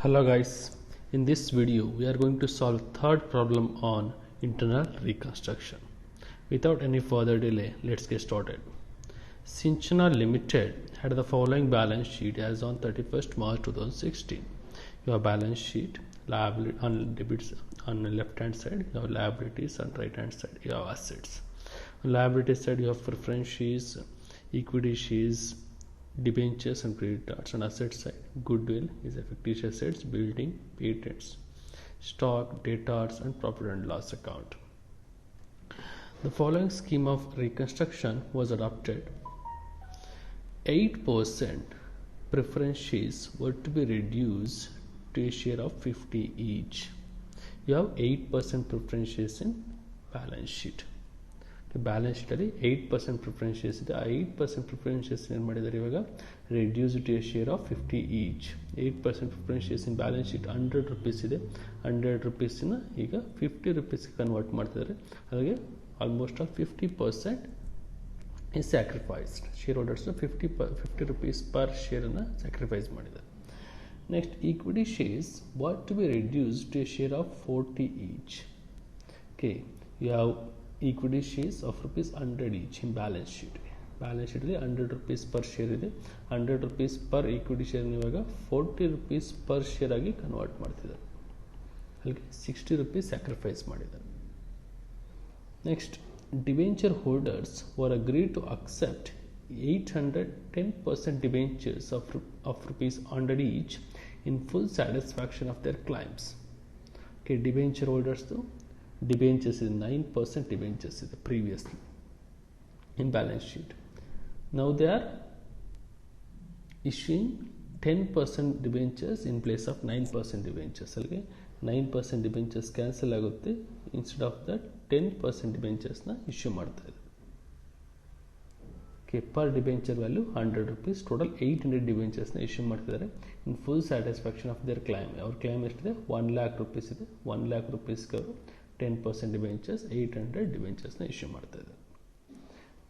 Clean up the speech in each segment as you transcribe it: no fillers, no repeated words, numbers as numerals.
Hello guys, in this video we are going to solve third problem on internal reconstruction. Without any further delay, let's get started. Cinchona Limited had the following balance sheet as on 31st March 2016. You have balance sheet, liability on debits on the left hand side, you have liabilities on right hand side, you have assets. On liability side you have preference shares, equity shares, debentures and credit cards. On asset side, goodwill is a fictitious assets, building, patents, stock, debtors and profit and loss account. The following scheme of reconstruction was adopted. 8% preference shares were to be reduced to a share of 50 each. You have 8% preference shares in balance sheet. Balance ಶೀಟಲ್ಲಿ 8% preference shares ಇದೆ. ಆ 8% preference shares ಏನು ಮಾಡಿದ್ದಾರೆ ಇವಾಗ reduce to a share of 50 each. 8% preference shares in balance sheet 100 rupees ಇದೆ. 100 ರೂಪೀಸ್ನ ಈಗ 50 ರೂಪೀಸ್ಗೆ ಕನ್ವರ್ಟ್ ಮಾಡ್ತಿದ್ದಾರೆ. ಹಾಗೆ almost all 50% is sacrificed. Shareholders 50 rupees per ಶೇರನ್ನು ಸ್ಯಾಕ್ರಿಫೈಸ್ ಮಾಡಿದ್ದಾರೆ. Next equity shares what to be reduce to a share of 40 each. Okay, you have equity shares of rupees 100 each in balance sheet. Balance sheet 100 rupees per share ಇದೆ. 100 rupees per equity share ಇವಾಗ 40 rupees per share ಆಗಿ convert ಮಾಡ್ತಿದ್ದಾರೆ. ಅಲ್ಲಿಗೆ 60 rupees sacrifice ಮಾಡಿದ್ದಾರೆ. Next, debenture holders were agreed to accept 810% debentures of rupees 100 each in full satisfaction of their claims. Okay, debenture ಹೋಲ್ಡರ್ಸ್ದು debentures is 9% debentures is previously in balance sheet. Now they are issuing 10% debentures in place of 9% debentures. Okay, 9% debentures cancel ಆಗುತ್ತೆ. Instead of that 10% debentures na issue ಮಾಡ್ತಾರೆ. Okay, per debenture value 100 rupees, total 800 debentures na issue ಮಾಡ್ತಿದ್ದಾರೆ in full satisfaction of their claim. ಅವ್ರ claim ಎಷ್ಟಿದೆ 1 lakh rupees ಇದೆ. 1 lakh rupees ಗೆ 10% debentures 800 ಡಿಬೆಂಚರ್ಸ್ನ issue ಮಾಡ್ತಾ ಇದ್ದಾರೆ.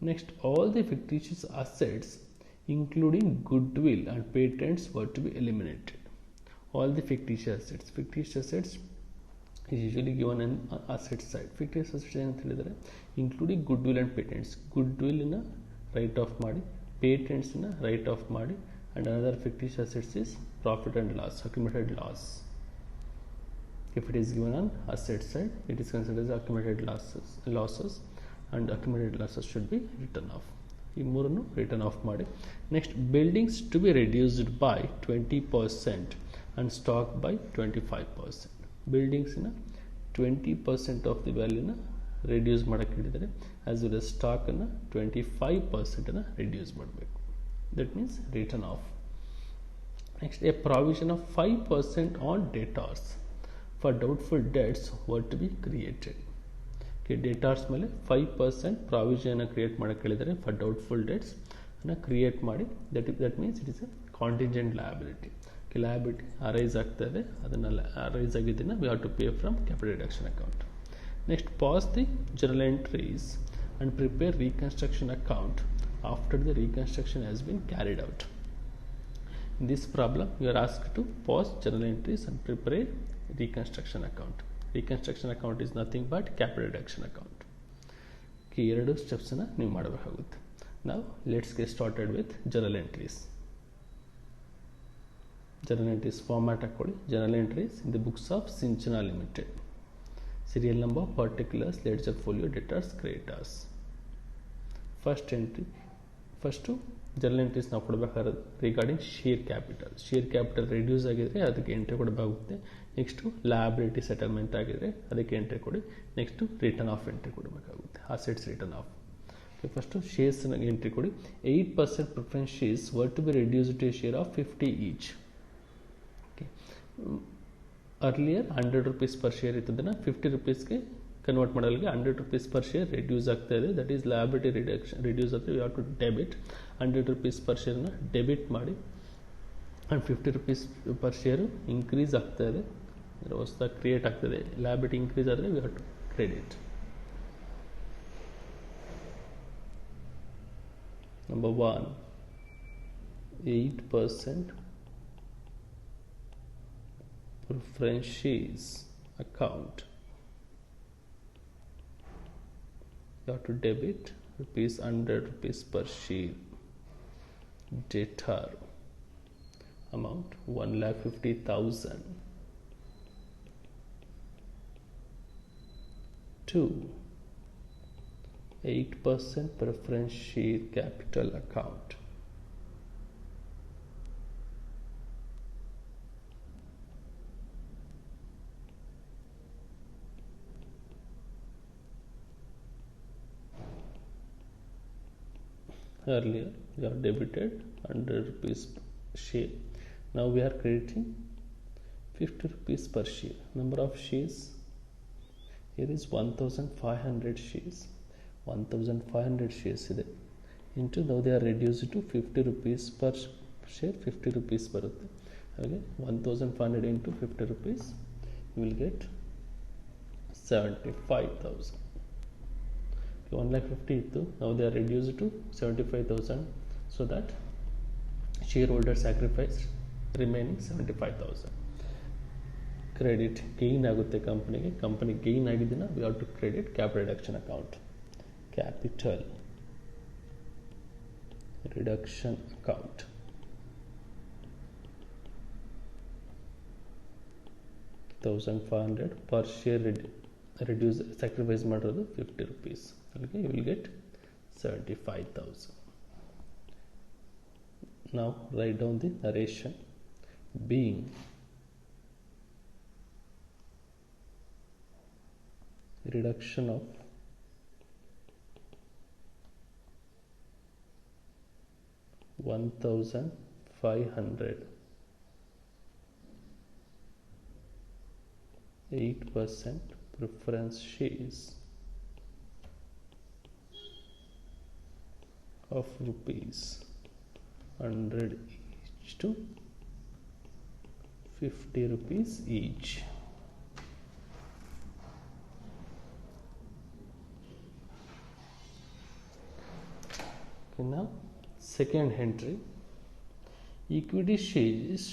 Next, all the fictitious assets including goodwill and patents were to be eliminated. All the fictitious assets is usually given in asset side. Fictitious assets ಏನಂತ ಹೇಳಿದರೆ including goodwill and patents. ಗುಡ್ ವಿಲ್ನ write off ಮಾಡಿ, ಪೇಟೆಂಟ್ಸ್ನ write off ಮಾಡಿ, and another fictitious assets is profit and loss, accumulated loss. If it is given on asset side, it is considered as accumulated losses and accumulated losses should be written off. ಈ ಮೂರನ್ನು written off ಮಾಡಿ. Next, buildings to be reduced by 20% and stock by 25%. ಬಿಲ್ಡಿಂಗ್ಸ್ನ 20% of the ವ್ಯಾಲ್ಯೂನ reduce ಮಾಡೋಕ್ಕೆ ಹೇಳಿದರೆ, as well as ಸ್ಟಾಕನ್ನು 25% reduce ಮಾಡಬೇಕು. That means written off. Next, a provision of 5% on debtors for doubtful debts were to be created. Okay, debtors ಮೇಲೆ 5% provision create ಮಾಡಕ್ಕೆ ಹೇಳಿದರೆ for doubtful debts ಅನ್ನು create ಮಾಡಿ. That means it is a contingent liability. Liability arise ಆಗ್ತದೆ, ಅದನ್ನು arise ಆಗಿದ್ದನ್ನು we have to pay from capital reduction account. Next, pass the journal entries and prepare reconstruction account after the reconstruction has been carried out. In this problem, you are asked to pause journal entries and prepare a reconstruction account. Reconstruction account is nothing but capital reduction account. Okay, ಎರಡು steps ಅನ್ನು ನೀವು ಮಾಡಬೇಕಾಗುತ್ತೆ. Now let's get started with journal entries. Journal entries format ಹಾಕೊಳ್ಳಿ. Journal entries in the books of Cinchona Limited. Serial number, particulars, ledger folio, debtors, creditors. First entry, first journal entries ನಾವು ಕೊಡಬೇಕಾದ್ರೆ regarding share capital reduce ಆಗಿದ್ರೆ ಅದಕ್ಕೆ entry ಕೊಡಬೇಕಾಗುತ್ತೆ. Next liability settlement ಆಗಿದ್ರೆ ಅದಕ್ಕೆ entry ಕೊಡಿ. Next written off entry ಕೊಡಬೇಕಾಗುತ್ತೆ, assets written off. Okay, first ಶೇರ್ಸ್ನ ಎಂಟ್ರಿ ಕೊಡಿ. 8% preference shares were to be reduce to a share of 50 each. Okay, earlier 100 rupees per share ಇತ್ತದನ್ನು 50 ರೂಪೀಸ್ಗೆ convert ಮಾಡೋರಿಗೆ 100 rupees per share reduce ಆಗ್ತಾ ಇದೆ. That is liability reduce ಆಗ್ತದೆ. You have to debit 100 rupees per ಶೇರ್ನ debit ಮಾಡಿ, and 50 rupees per share increase ಆಗ್ತಾ ಇದೆ, ಹೊಸದಾಗಿ ಕ್ರಿಯೇಟ್ ಆಗ್ತದೆ. ಲಯಬಿಲಿಟಿ ಇನ್ಕ್ರೀಸ್ ಆದರೆ we have to credit. Number 1, 8% preference shares account. You have to debit rupees 100 rupees per share. Debtor amount 1,50,000. 2. 8% preference share capital account. Earlier we have debited 100 rupees share. Now we are crediting 50 rupees per share. Number of shares here is 1500 shares. 1500 shares ಇದೆ into now they are reduced to 50 rupees per share. 50 rupees ಬರುತ್ತೆ. ಹಾಗೆ 1500 into 50 rupees you will get 75,000. 1,50,000 ಇತ್ತು, now they are reduced to 75,000 so that shareholder sacrifice remaining 75,000. Credit gain ಆಗುತ್ತೆ ಕಂಪನಿಗೆ. Company gain ಆಗಿದ್ದನ್ನ we have to credit capital reduction account. Capital reduction account. $1,500 per share reduce sacrifice ಮಾಡಿರೋದು 50 rupees. ಅಲ್ಲಿಗೆ you will get 75,000. Now write down the narration. Being reduction of $1,500, 8% preference shares of rupees 100 each to 50 rupees each. Now second entry, equity shares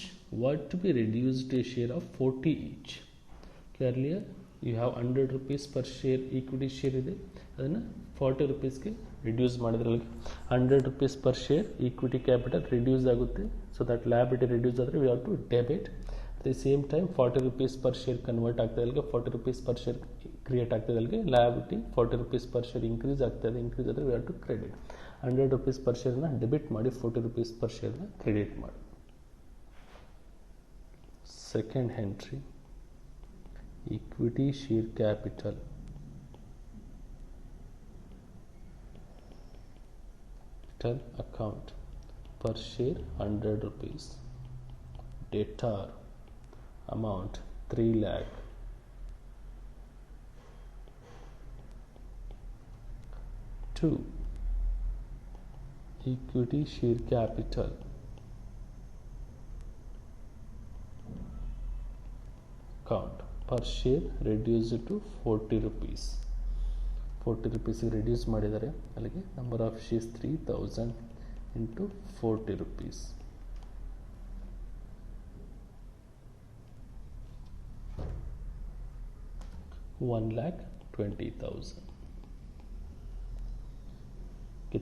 were to be reduced to a share of 40 each. Earlier you have 100 rupees per share equity share ಇದೆ, ಅದನ್ನು 40 rupeesಗೆ reduce ಮಾಡಿದ್ರೆ 100 rupees per share equity capital reduce ಆಗುತ್ತೆ. So that liability reduce ಆದರೆ we have to debit. At the same time 40 rupees per share convert ಆಗ್ತದೆ, ಅಲ್ಲಿಗೆ 40 rupees per share ಕ್ರಿಯೇಟ್ ಆಗ್ತದೆ, ಅಲ್ಲಿಗೆ liability 40 rupees per share increase ಆಗ್ತದೆ. Increase ಆದರೆ we have to credit. 100 rupees per share debit ಮಾಡಿ 40 rupees per share credit ಮಾಡಿ. Second entry, equity share capital account per share 100 rupees. Debtor amount 3 lakh. 2. equity share capital account per share reduced to 40 rupees. 40 rupees reduce ಮಾಡಿದ್ದಾರೆ, ಅಲ್ಲಿಗೆ number of shares 3000 into 40 rupees. $1,20,000.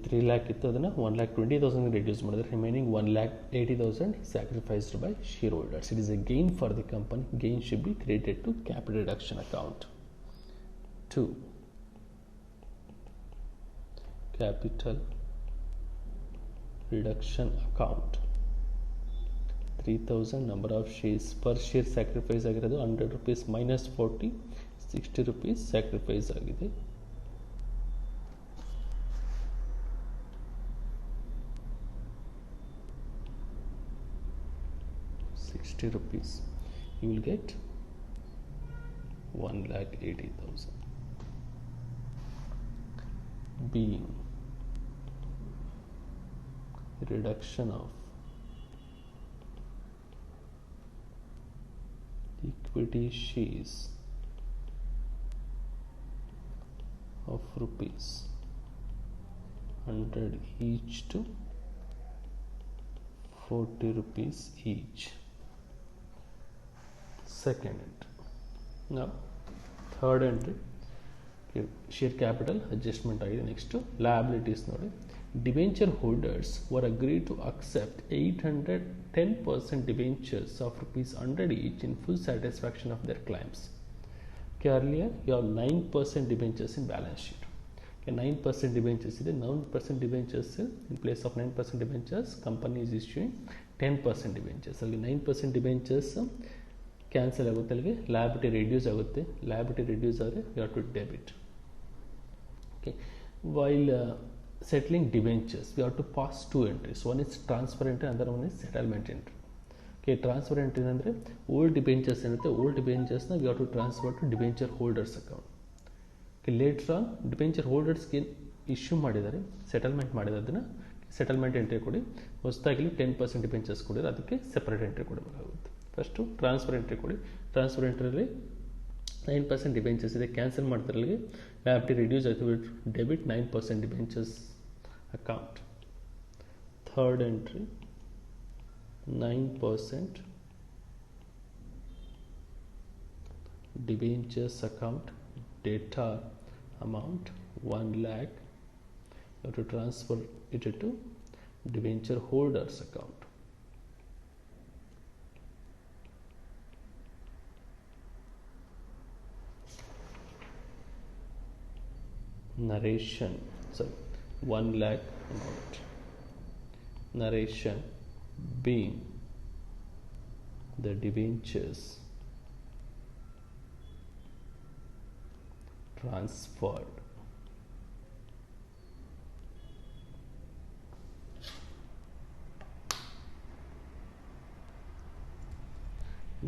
3 lakh ಇತ್ತು, ಅದನ್ನು 1,20,000 reduce ಮಾಡಿದ್ರೆ remaining 1,80,000 sacrificed by share holders. It is a gain for the company. Gain should be created to capital reduction account. 2. capital reduction account. 3,000 number of shares per share sacrifice ಆಗಿರೋದು 100 rupees minus 40, 60 rupees sacrifice ಆಗಿದೆ. ₹60 you will get 1,80,000. Being reduction of equity shares of rupees 100 each to 40 rupees each. second entry. Now third entry, share capital adjustment ಆಗಿದೆ. Next liabilities ನೋಡಿ, debenture holders were agree to accept 810% debentures of ₹100 each in full satisfaction of their claims. Earlier you have 9% debentures in balance sheet. 9% debentures ಇದೆ. 9% debentures in place of 9% debentures company is issuing 10% debentures. ಅಲ್ಲಿ 9% debentures cancel ಆಗುತ್ತೆ, ಅಲ್ಲಿಗೆ liability reduce ಆಗುತ್ತೆ. Liability reduce ಆದರೆ you have to debit. Okay, while settling debentures we have to pass two entries. One is transfer entry, another one is settlement entry. Okay, transfer entry ಅಂದರೆ old debentures ಏನಿರುತ್ತೆ, old debentures ನ we have to transfer to debenture holders account. Okay, later on debenture holders ಗೆ issue ಮಾಡಿದರೆ settlement ಮಾಡಿದ ಅದನ್ನು settlement entry ಕೊಡಿ. ಹೊಸದಾಗಿ 10% debentures ಕೊಡಿದ್ರೆ ಅದಕ್ಕೆ ಸೆಪರೇಟ್ ಎಂಟ್ರಿ ಕೊಡಬೇಕಾಗುತ್ತೆ. ಫಸ್ಟು ಟ್ರಾನ್ಸ್ಫರ್ ಎಂಟ್ರಿ ಕೊಡಿ. ಟ್ರಾನ್ಸ್ಫರ್ ಎಂಟ್ರಿಯಲ್ಲಿ 9% ಡಿಬೆಂಚರ್ಸ್ ಇದೆ, ಕ್ಯಾನ್ಸಲ್ ಮಾಡ್ತಾರೆ, ಅಲ್ಲಿಗೆ ಲಯಬಿಲಿಟಿ ರಿಡ್ಯೂಸ್ ಆಯಿತು, debit 9% debentures account. Third entry, 9% debentures account, data amount 1 lakh, you have to transfer it to debenture holders account. Narration, so 1 lakh amount. Narration being the debentures transferred.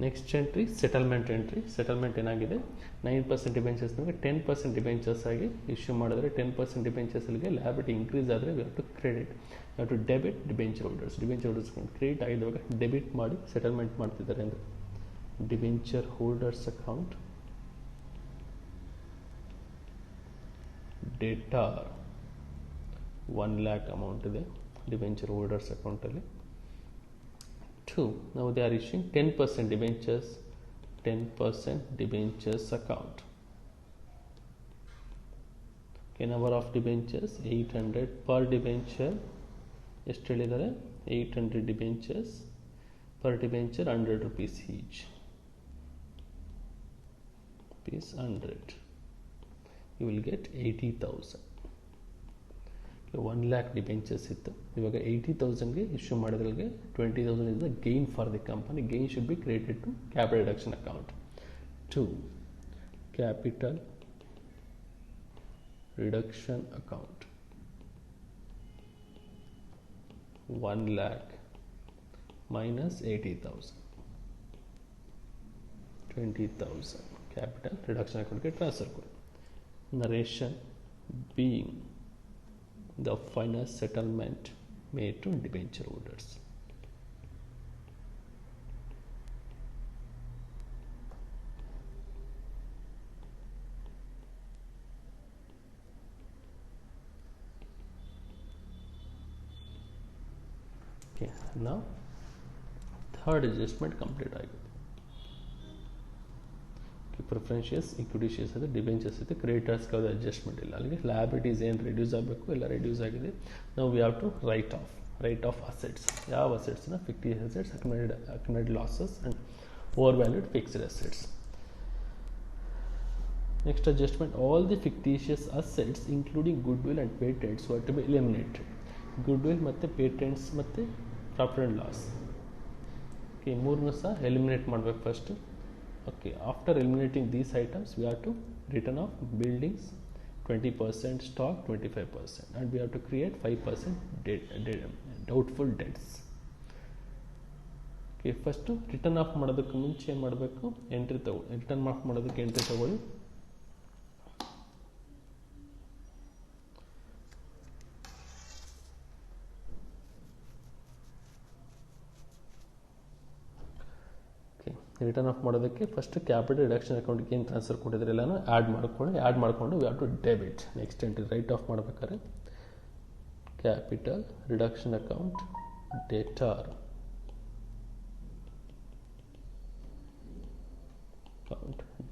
Next entry settlement entry. Settlement ಏನಾಗಿದೆ, 9% ಡಿಬೆಂಚರ್ಸ್ನಾಗ 10% debentures ಆಗಿ issue ಮಾಡಿದ್ರೆ 10% ಡಿಬೆಂಚರ್ಸ್ಗೆ liability increase ಆದರೆ we have to credit, we have to debit debenture holders. Debenture holders credit ಆಗಿದ್ದಾಗ debit ಮಾಡಿ settlement ಮಾಡ್ತಿದ್ದಾರೆ ಅಂದರೆ debenture holders account, data 1 lakh amount ಇದೆ ಡಿಬೆಂಚರ್ ಹೋಲ್ಡರ್ಸ್ ಅಕೌಂಟಲ್ಲಿ. 2, now they are issuing 10% debentures, 10% debentures account. Okay, number of debentures 800 per debenture. ಎಷ್ಟು ಹೇಳಿದ್ದಾರೆ, 800 debentures per debenture, ₹100 each. Rupees 100, you will get 80,000. 1 lakh debentures ಇತ್ತು, ಇವಾಗ 80,000ಗೆ issue ಮಾಡಿದ್ರಿಗೆ 20,000 is the gain for the company. Gain should be created to capital reduction account. 2, capital reduction account 1 lakh minus 80,000, 20,000 capital reduction ಅಕೌಂಟ್ಗೆ transfer ಕೊಡಿ. Narration being the final settlement made to debenture holders. Okay, now third adjustment complete ಆಗಿದೆ. Preference shares, equity shares ಇದೆ, debentures ಇದೆ, ಕ್ರೆಡಿಟರ್ಸ್ಗೆ ಯಾವುದೇ adjustment ಇಲ್ಲ. ಅಲ್ಲಿಗೆ liabilities ಏನು reduce ಆಗಬೇಕು ಎಲ್ಲ ರಿಡ್ಯೂಸ್ ಆಗಿದೆ. ನಾವು we have to write off assets. ಯಾವ ಅಸೆಟ್ಸ್ನ, fictive assets, accumulated losses and overvalued fixed assets. Next adjustment, all the fictitious assets including goodwill and patents were to be eliminated. Goodwill ಮತ್ತು patents ಮತ್ತು profit and loss, okay, ಮೂರನ್ನೂ ಸಹ eliminate ಮಾಡಬೇಕು first. Okay, after eliminating these items we have to return off buildings 20%, stock 25%, and we have to create 5% doubtful debts. Okay, first return off ಮಾಡೋದಕ್ಕೆ ಮುಂಚೆ ಏನು ಮಾಡಬೇಕು, entry ತಗೊಳ್ಳಿ. Written off ಮಾಡೋದಕ್ಕೆ entry ತಗೊಳ್ಳಿ. ರಿಟರ್ನ್ ಆಫ್ ಮಾಡೋದಕ್ಕೆ first capital reduction ಅಕೌಂಟ್ಗೆ ಏನು ಟ್ರಾನ್ಸ್ಫರ್ ಕೊಟ್ಟಿದ್ರೆ ಎಲ್ಲನೂ ಆ್ಯಡ್ ಮಾಡಿಕೊಂಡು we have to debit. Next entry write off ಮಾಡ್ಬೇಕಾದ್ರೆ capital reduction account, debtor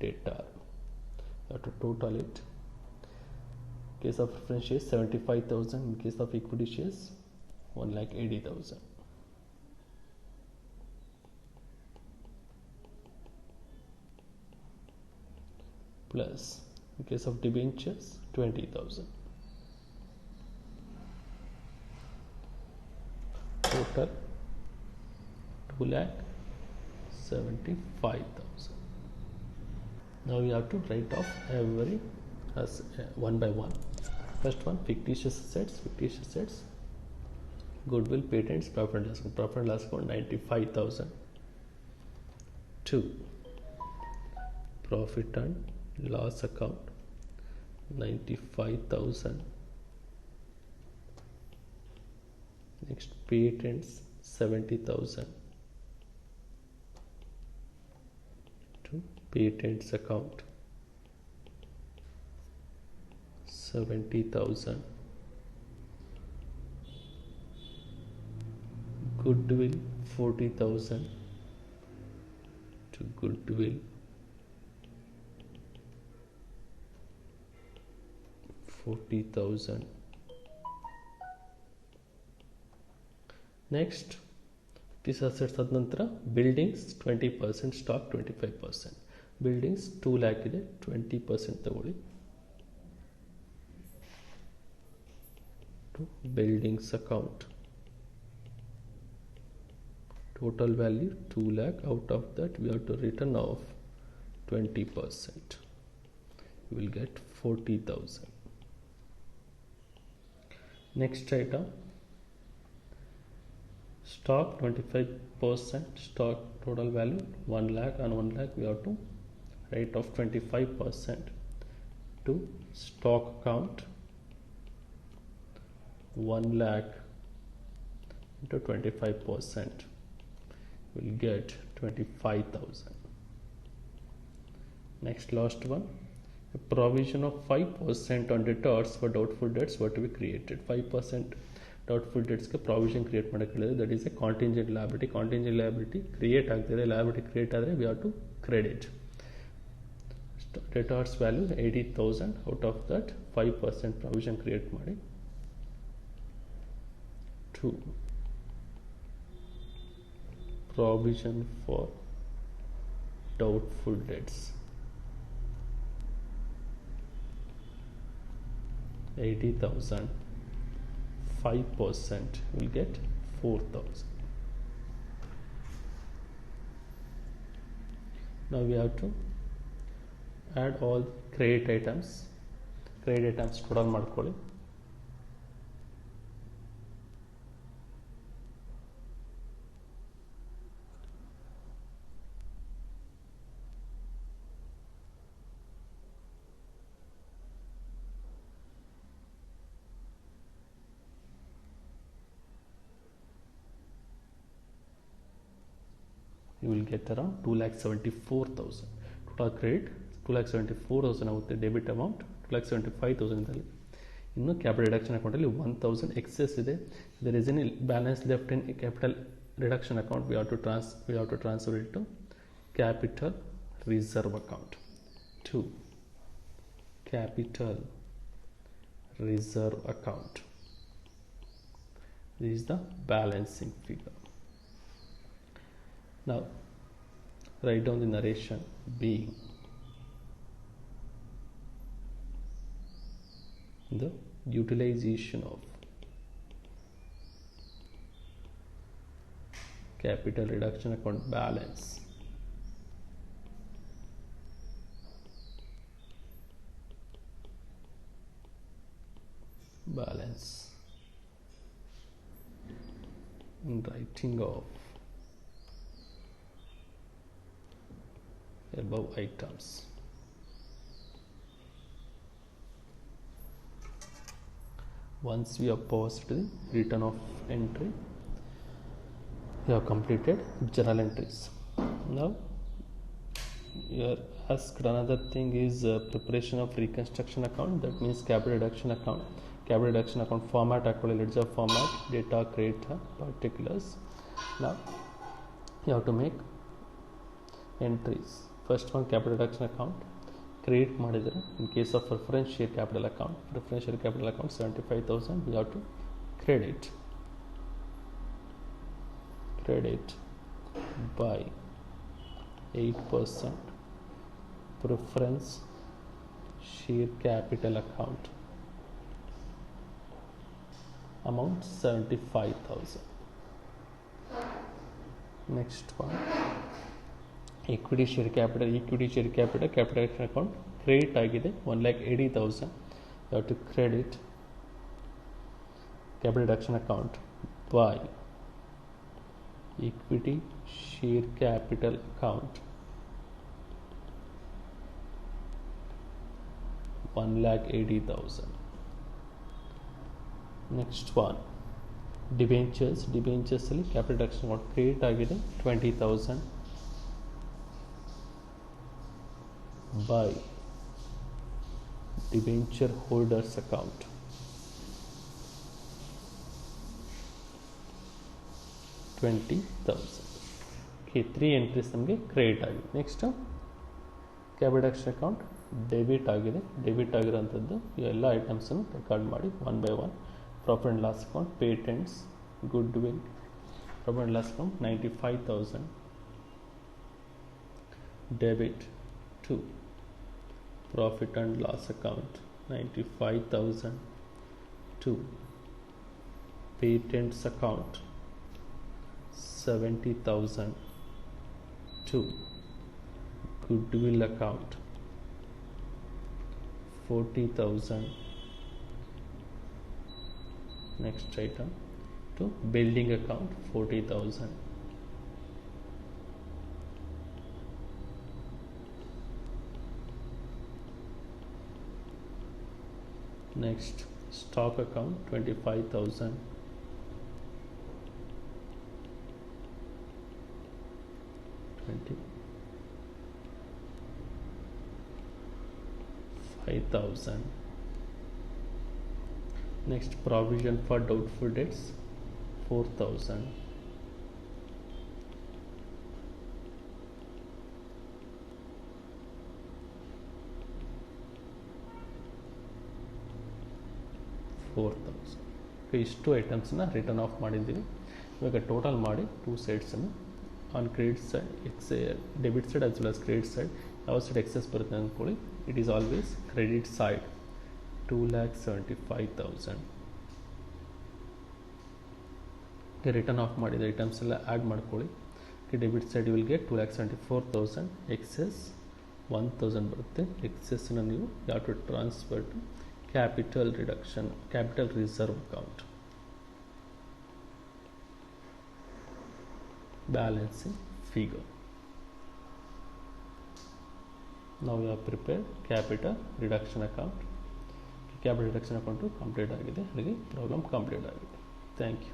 debtor. You have to total it. In case of preference shares 75,000, in case of equity shares 1,80,000. Plus in case of debentures 20,000. Total 2,75,000. Now we have to write off every as one by one. First one, fictitious assets, goodwill, patents, profit and loss account 95,000. 2, profit and loss account 95,000. Next, patents 70,000. To patents account 70,000. Goodwill 40,000. To goodwill 40,000. Next, this assets ಆದ ನಂತರ buildings 20%, stock 25%. Buildings 2 lakh ಇದೆ, 20% ತಗೊಳ್ಳಿ. To buildings account, total value 2 lakh. Out of that we have to return off 20%. You will get 40,000. Next item, stock 25%, stock total value 1 lakh, and 1 lakh we have to write off 25% to stock account. 1 lakh into 25% will get 25,000. Next, last one, a provision of 5% on debtors for doubtful debts were to be created. 5% doubtful debts ke provision create madake ಹೇಳಿದ್ರೆ, that is a contingent liability. Contingent liability create agtide, liability create ಆದರೆ we have to credit. Debtors value 80,000. out of that 5% provision create ಮಾಡಿ. 2, provision for doubtful debts 80,000. 5% will get 4,000. Now we have to add all credit items. Credit items total ಮಾಡ್ಕೊಳ್ಳಿ. You will get around 2,74,000. Total credit 2,74,000 ಆಗುತ್ತೆ. Debit amount 2,75,000 ಇದ್ದಲ್ಲಿ. ಇನ್ನು capital reduction ಅಕೌಂಟಲ್ಲಿ 1,000 excess ಇದೆ. There is any balance left in capital reduction account. we have to transfer it to capital reserve account. 2, capital reserve account. This is the balancing figure. Now write down the narration being the utilization of capital reduction account balance in writing of above items. Once we have paused the return of entry, we have completed journal entries. Now you are asked another thing is preparation of reconstruction account. That means capital reduction account. Capital reduction account format actually ledger format, data, creditor, particulars. Now you have to make entries. First one capital reduction account create ಮಾಡಿದರೆ in case of preference share capital account 75,000 we have to credit by 8% preference share capital account amount 75,000. Next one, equity share capital capitalization account credit ಆಗಿದೆ 1,80,000. You have to credit capital reduction account by equity share capital account 1,80,000. Next one, debentures ಅಲ್ಲಿ capital reduction account create ಆಗಿದೆ 20,000 by debenture holders account 20,000. Okay, 3 entries ನಮಗೆ create ಆಗಿದೆ. Next capital reduction account debit ಆಗಿದೆ. Debit ಆಗಿರೋಂಥದ್ದು ಎಲ್ಲ ಐಟಮ್ಸನ್ನು record ಮಾಡಿ one by one. Profit and loss account, patents, goodwill, profit and loss account 95,000 debit to profit and loss account 95,000 to patents account 70,000 to goodwill account 40,000. Next item to building account 40,000. Next stock account 25,000. $5,000. Next provision for doubtful debts 4,000. ಇಷ್ಟು ಐಟಮ್ಸ್ನ return of ಮಾಡಿದ್ದೀವಿ. ಇವಾಗ total ಮಾಡಿ two ಸೈಡ್ಸನ್ನು on credit side debit side as well as credit side ಯಾವ side excess ಬರುತ್ತೆ ಅಂದ್ಕೊಳ್ಳಿ. It is always credit side 2,75,000. Written off ಮಾಡಿದ items ಎಲ್ಲ ಆ್ಯಡ್ ಮಾಡ್ಕೊಳ್ಳಿ. Debit side will get 2,74,000. Excess 1,000 ಬರುತ್ತೆ. ಎಕ್ಸೆಸ್ನ ನೀವು ಯಾವ to transfer to capital reduction, capital reserve account. Balancing figure. Now we have prepared capital reduction account. Capital reduction account complete ಆಗಿದೆ. ಹಾಗೆ problem complete ಆಗಿದೆ. Thank you.